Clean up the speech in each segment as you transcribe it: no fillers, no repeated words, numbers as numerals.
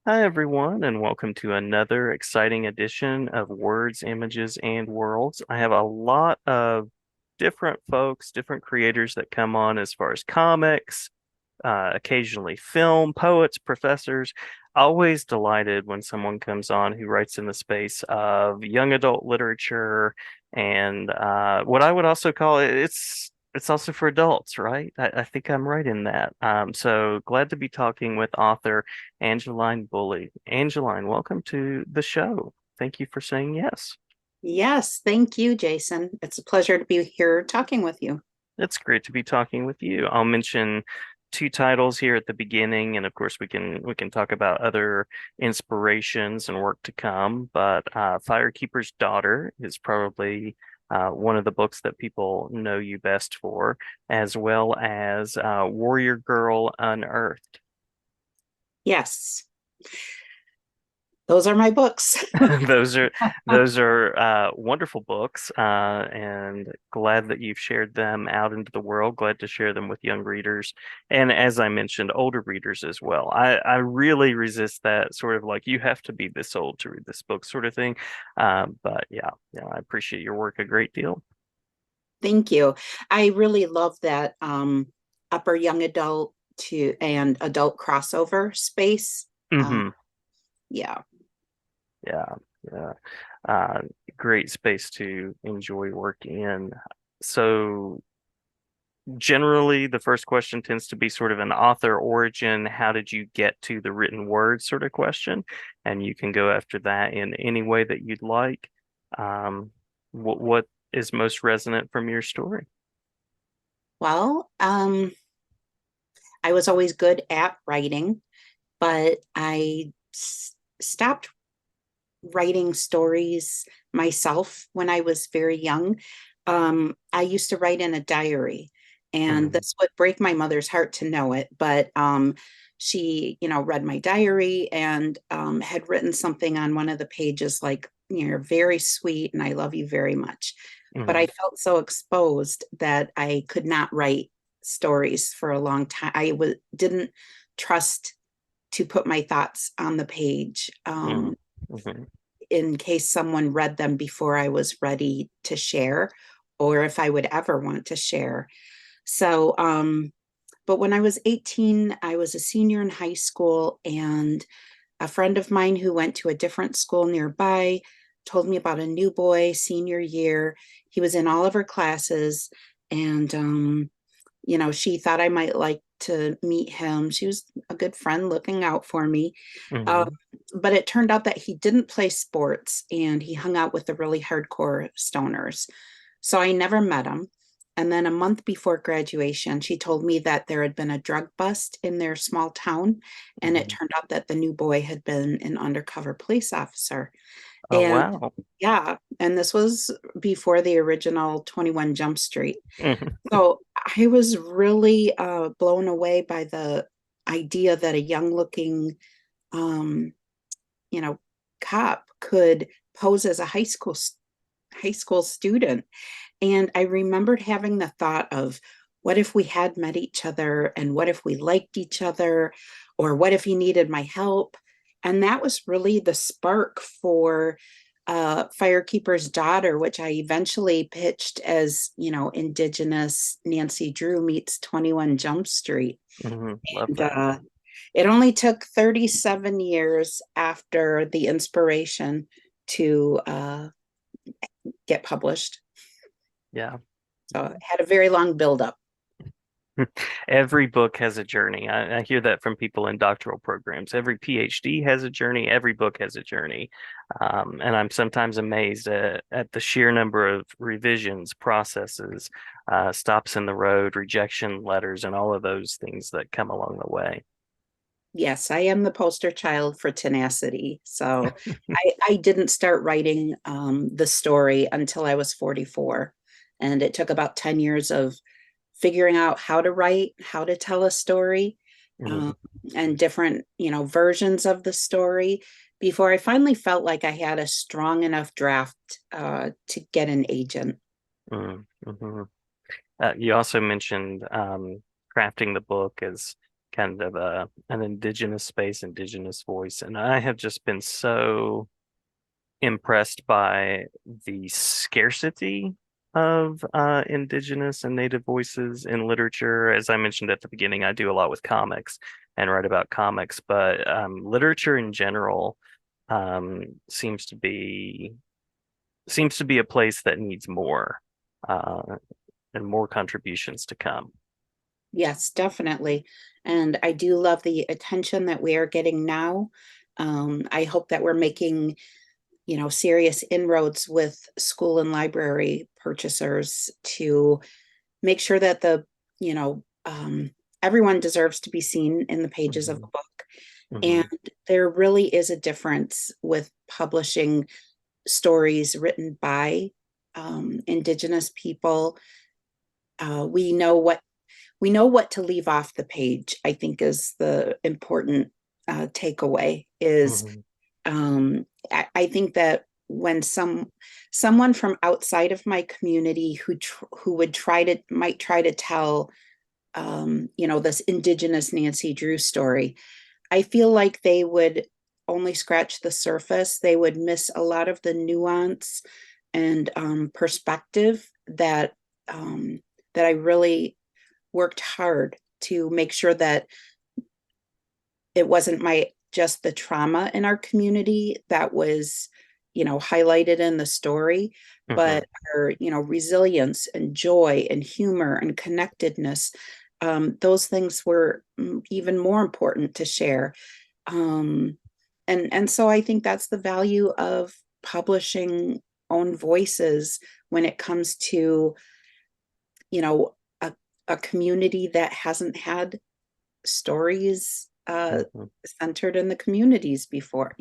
Hi, everyone, and welcome to another exciting edition of Words, Images, and Worlds. I have a lot of different folks, different creators that come on as far as comics, occasionally film, poets, professors. Always delighted when someone comes on who writes in the space of young adult literature and what I would also call it's also for adults, right? I think I'm right in that. So glad to be talking with author Angeline Boulley. Angeline, welcome to the show. Thank you for saying yes. Yes, thank you, Jason. It's a pleasure to be here talking with you. It's great to be talking with you. I'll mention two titles here at the beginning, and of course we can talk about other inspirations and work to come. But Firekeeper's Daughter is probably one of the books that people know you best for, as well as Warrior Girl Unearthed. Yes, those are my books. Those are those are wonderful books, and glad that you've shared them out into the world. Glad to share them with young readers, and as I mentioned, older readers as well. I really resist that sort of like you have to be this old to read this book sort of thing. But yeah, I appreciate your work a great deal. Thank you. I really love that upper young adult to and adult crossover space. Uh, Hmm. yeah. Yeah, yeah. Uh, Great space to enjoy work in. So generally the first question tends to be sort of an author origin. How did you get to the written word sort of question? And you can go after that in any way that you'd like. Um, what is most resonant from your story? Well, I was always good at writing, but stopped writing stories myself when I was very young. I used to write in a diary, and Mhm, this would break my mother's heart to know it, but she, read my diary and had written something on one of the pages like, you're very sweet and I love you very much. But I mhm, felt so exposed that I could not write stories for a long time. Didn't trust to put my thoughts on the page. mhm, mhm, In case someone read them before I was ready to share, or if I would ever want to share. So, but when I was 18, I was a senior in high school, and a friend of mine who went to a different school nearby told me about a new boy senior year. He was in all of her classes, and she thought I might like to meet him. She was a good friend looking out for me. Um, mhm, but it turned out that he didn't play sports and he hung out with the really hardcore stoners. So I never met him. And then a month before graduation, she told me that there had been a drug bust in their small town. And it mhm. turned out that the new boy had been an undercover police officer. Oh, And wow. yeah, and this was before the original 21 Jump Street. Mhm, So I was really blown away by the idea that a young looking um, you know, cop could pose as a high school student. And I remembered having the thought of what if we had met each other and what if we liked each other or what if he needed my help? And that was really the spark for Firekeeper's Daughter, which I eventually pitched as, Indigenous Nancy Drew meets 21 Jump Street. mhm. Love And that. it only took 37 years after the inspiration to get published. Yeah. So it had a very long buildup. Every book has a journey. I hear that from people in doctoral programs. Every PhD has a journey. Every book has a journey. And I'm sometimes amazed at the sheer number of revisions, processes, stops in the road, rejection letters, and all of those things that come along the way. Yes, I am the poster child for tenacity. So I didn't start writing the story until I was 44. And it took about 10 years of figuring out how to write, how to tell a story, um, Mhm. and different, versions of the story before I finally felt like I had a strong enough draft to get an agent. Mhm. You also mentioned crafting the book as kind of an indigenous space, indigenous voice. And I have just been so impressed by the scarcity of indigenous and native voices in literature. As I mentioned at the beginning, I do a lot with comics and write about comics, but literature in general um, seems to be seems to be a place that needs more uh, and more contributions to come. Yes, definitely. And I do love the attention that we are getting now. I hope that we're making, serious inroads with school and library purchasers to make sure that everyone deserves to be seen in the pages of the Hmm. book. And Hmm. there really is a difference with publishing stories written by Indigenous people. We know what to leave off the page, I think is the important takeaway is Hmm. I think that when someone from outside of my community who would might try to tell this indigenous Nancy Drew story, I feel like they would only scratch the surface. They would miss a lot of the nuance and perspective um, that I really worked hard to make sure that it wasn't my just the trauma in our community that was highlighted in the story, Hmm. but our resilience and joy and humor and connectedness. Those things were even more important to share. Um, and so I think that's the value of publishing own voices when it comes to you know a, a community that hasn't had stories Hmm. centered in the communities before.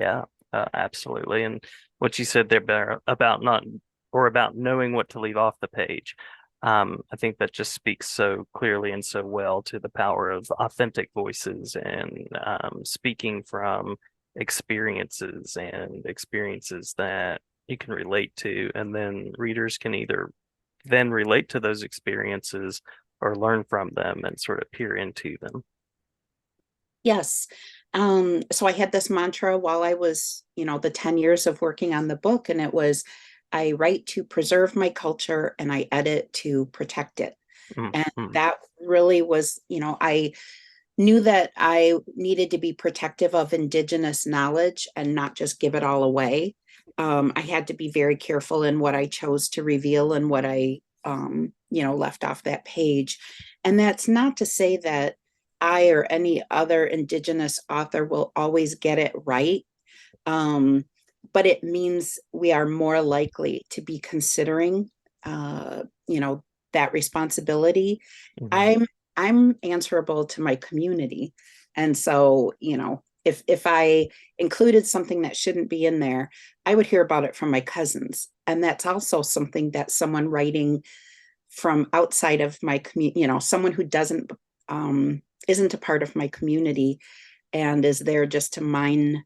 Yeah, absolutely. And what you said there about not or about knowing what to leave off the page, I think that just speaks so clearly and so well to the power of authentic voices and speaking from experiences that you can relate to, and then readers can either then relate to those experiences or learn from them and sort of peer into them. Yes. So I had this mantra while I was, the 10 years of working on the book, and it was I write to preserve my culture and I edit to protect it. And Mm-hmm. that really was, I knew that I needed to be protective of Indigenous knowledge and not just give it all away. I had to be very careful in what I chose to reveal and what I left off that page. And that's not to say that I or any other Indigenous author will always get it right. Um, but it means we are more likely to be considering, uh, you know, that responsibility. Hmm. I'm answerable to my community, and so if I included something that shouldn't be in there, I would hear about it from my cousins, and that's also something that someone writing from outside of my community, someone who doesn't isn't a part of my community and is there just to mine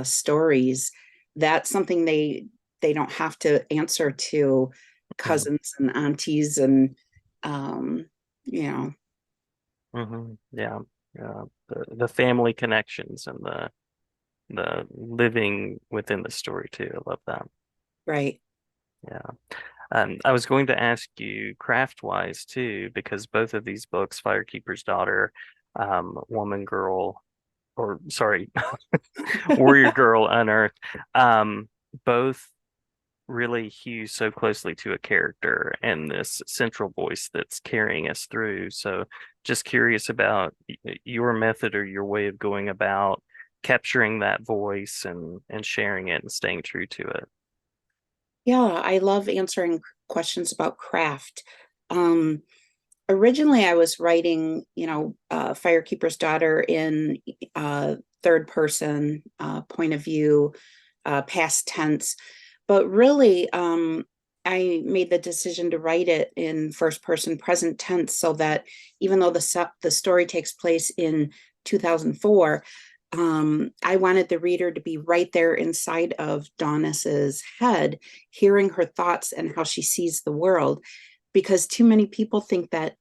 stories. That's something they don't have to answer to cousins and aunties and um, you know, Yeah, yeah. The family connections and the living within the story too. I love that. right. Yeah. I was going to ask you craft wise too, because both of these books, Firekeeper's Daughter, Woman Girl, or sorry, Warrior Girl Unearthed, um, both really hew so closely to a character and this central voice that's carrying us through. So just curious about your method or your way of going about capturing that voice and sharing it and staying true to it. Yeah, I love answering questions about craft. Um, Originally, I was writing, Firekeeper's Daughter in third person point of view, past tense. But really, I made the decision to write it in first person present tense so that even though the story takes place in 2004, I wanted the reader to be right there inside of Donis's head, hearing her thoughts and how she sees the world. Because too many people think that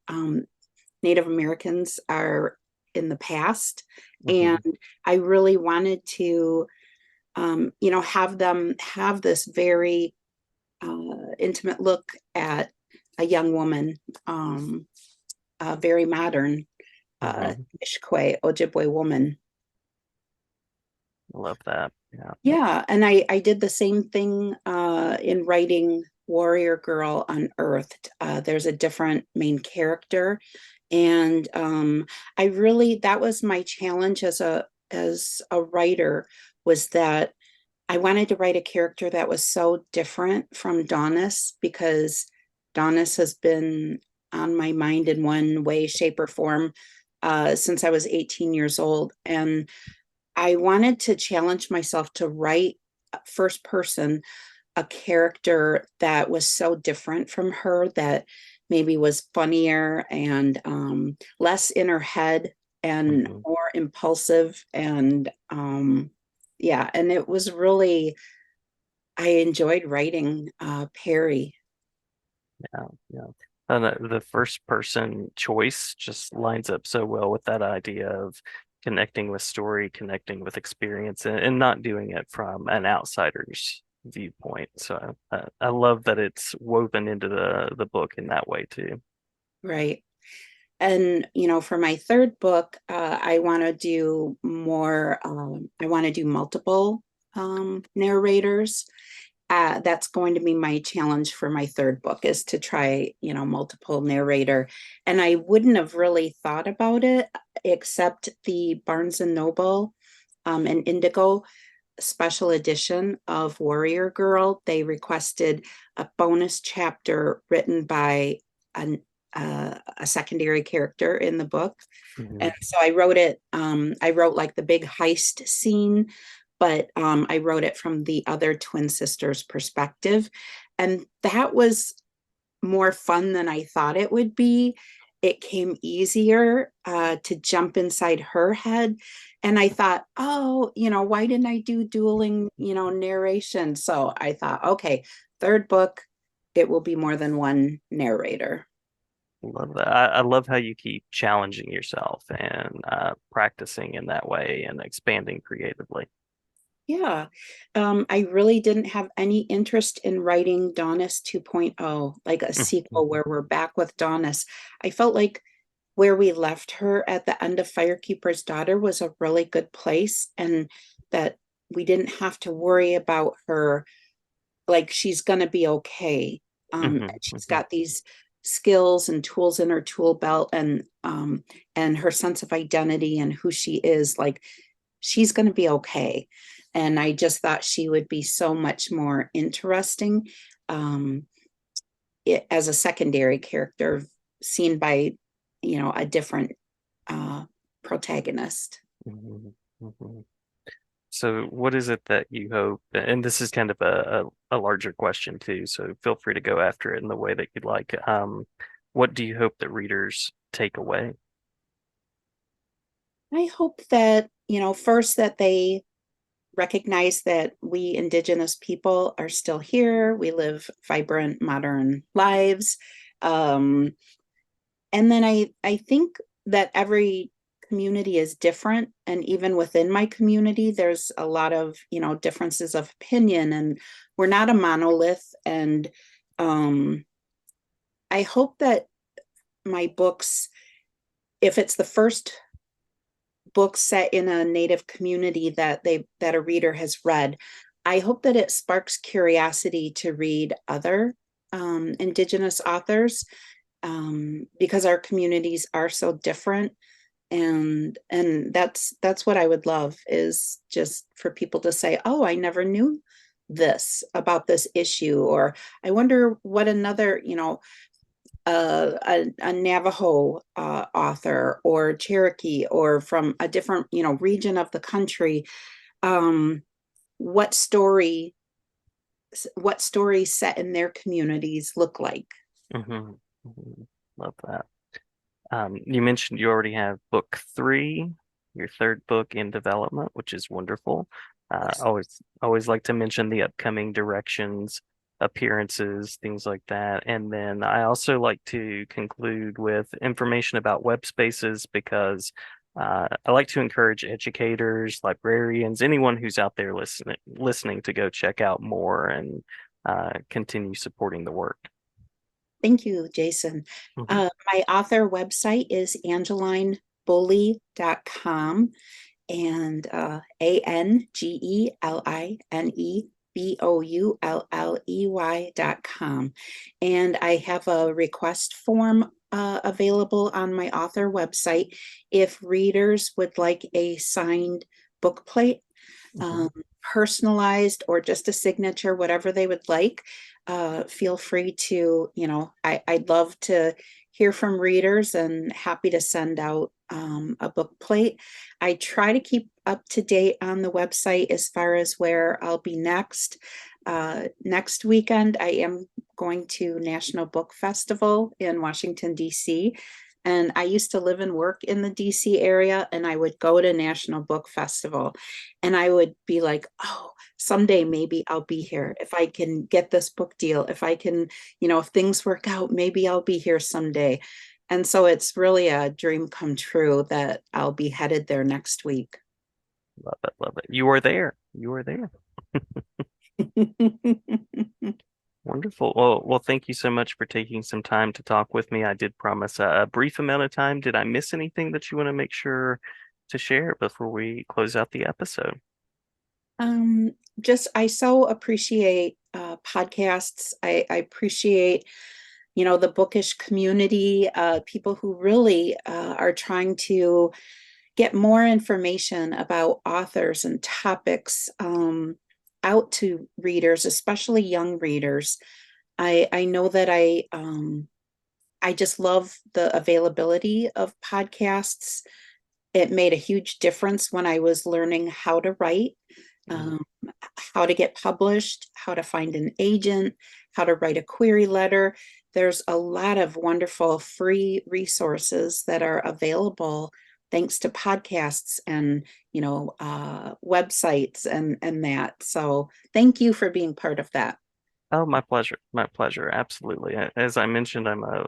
Native Americans are in the past. And Hmm. I really wanted to, have them have this very intimate look at a young woman, very modern Hmm. Ishkwe Ojibwe woman. I love that. Yeah. Yeah, and I did the same thing in writing Warrior Girl Unearthed. There's a different main character, and I really that was my challenge as a writer was that I wanted to write a character that was so different from Donis because Donis has been on my mind in one way, shape, or form since I was 18 years old, and I wanted to challenge myself to write first person a character that was so different from her that maybe was funnier and less in her head and Hmm. more impulsive and yeah, and it was really I enjoyed writing Perry. Yeah. Yeah. And the first person choice just lines up so well with that idea of connecting with story, connecting with experience, and not doing it from an outsider's viewpoint. So I love that it's woven into the book in that way too. Right. And for my third book, I want to do more. I want to do multiple narrators. That's going to be my challenge for my third book is to try, multiple narrator. And I wouldn't have really thought about it except the Barnes and Noble and Indigo special edition of Warrior Girl. They requested a bonus chapter written by a secondary character in the book. And Hmm. so I wrote it, I wrote like the big heist scene, but I wrote it from the other twin sisters' perspective. And that was more fun than I thought it would be. It came easier to jump inside her head. And I thought, oh, why didn't I do dueling, narration? So I thought, okay, third book, it will be more than one narrator. Love that. I love how you keep challenging yourself and practicing in that way and expanding creatively. Yeah. I really didn't have any interest in writing Donis 2.0, like a sequel Mhm. where we're back with Donis. I felt like where we left her at the end of Firekeeper's Daughter was a really good place, and that we didn't have to worry about her, like she's gonna be okay. Mhm. She's Mhm. got these skills and tools in her tool belt and her sense of identity and who she is, like she's gonna be okay. And I just thought she would be so much more interesting um, as a secondary character seen by, a different uh, protagonist. Mhm. Mhm. So, what is it that you hope? And this is kind of a larger question too, so feel free to go after it in the way that you'd like. What do you hope that readers take away? I hope that, first that they recognize that we Indigenous people are still here. We live vibrant, modern lives. Um, and then I think that every community is different. And even within my community, there's a lot of, differences of opinion, and we're not a monolith. And um, I hope that my books, if it's the first book set in a native community that a reader has read, I hope that it sparks curiosity to read other indigenous authors, because our communities are so different, and that's what I would love is just for people to say, oh, I never knew this about this issue, or I wonder what another, a Navajo author or Cherokee or from a different, region of the country, um, what story what stories set in their communities look like. Hmm. Hmm. Love that. You mentioned you already have book three, your third book in development, which is wonderful. Yes. Always like to mention the upcoming directions appearances, things like that. And then I also like to conclude with information about web spaces because I like to encourage educators, librarians, anyone who's out there listening to go check out more and continue supporting the work. Thank you, Jason. Mhm. My author website is angelineboulley.com and ANGELINEBOULLEY.com. And I have a request form available on my author website if readers would like a signed book plate, Mhm. um, personalized or just a signature, whatever they would like. Feel free to, I'd love to hear from readers and happy to send out a book plate. I try to keep up to date on the website as far as where I'll be next. Next weekend, I am going to National Book Festival in Washington, D.C. And I used to live and work in the DC area, and I would go to National Book Festival and I would be like, oh, someday maybe I'll be here. If I can get this book deal, if I can, if things work out, maybe I'll be here someday. And so it's really a dream come true that I'll be headed there next week. Love it, love it. You are there. You are there. Wonderful. Well, thank you so much for taking some time to talk with me. I did promise a brief amount of time. Did I miss anything that you want to make sure to share before we close out the episode? Um, just I so appreciate podcasts. I appreciate, the bookish community, people who really are trying to get more information about authors and topics out to readers, especially young readers. I know that I just love the availability of podcasts. It made a huge difference when I was learning how to write, Mm. um, how to get published, how to find an agent, how to write a query letter. There's a lot of wonderful free resources that are available thanks to podcasts and websites and that. So thank you for being part of that. Oh, my pleasure. My pleasure. Absolutely. As I mentioned, I'm a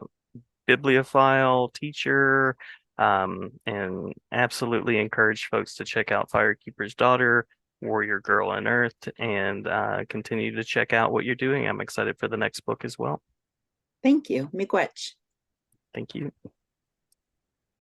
bibliophile teacher, and absolutely encourage folks to check out Firekeeper's Daughter, Warrior Girl Unearthed, and continue to check out what you're doing. I'm excited for the next book as well. Thank you. Miigwech. Thank you.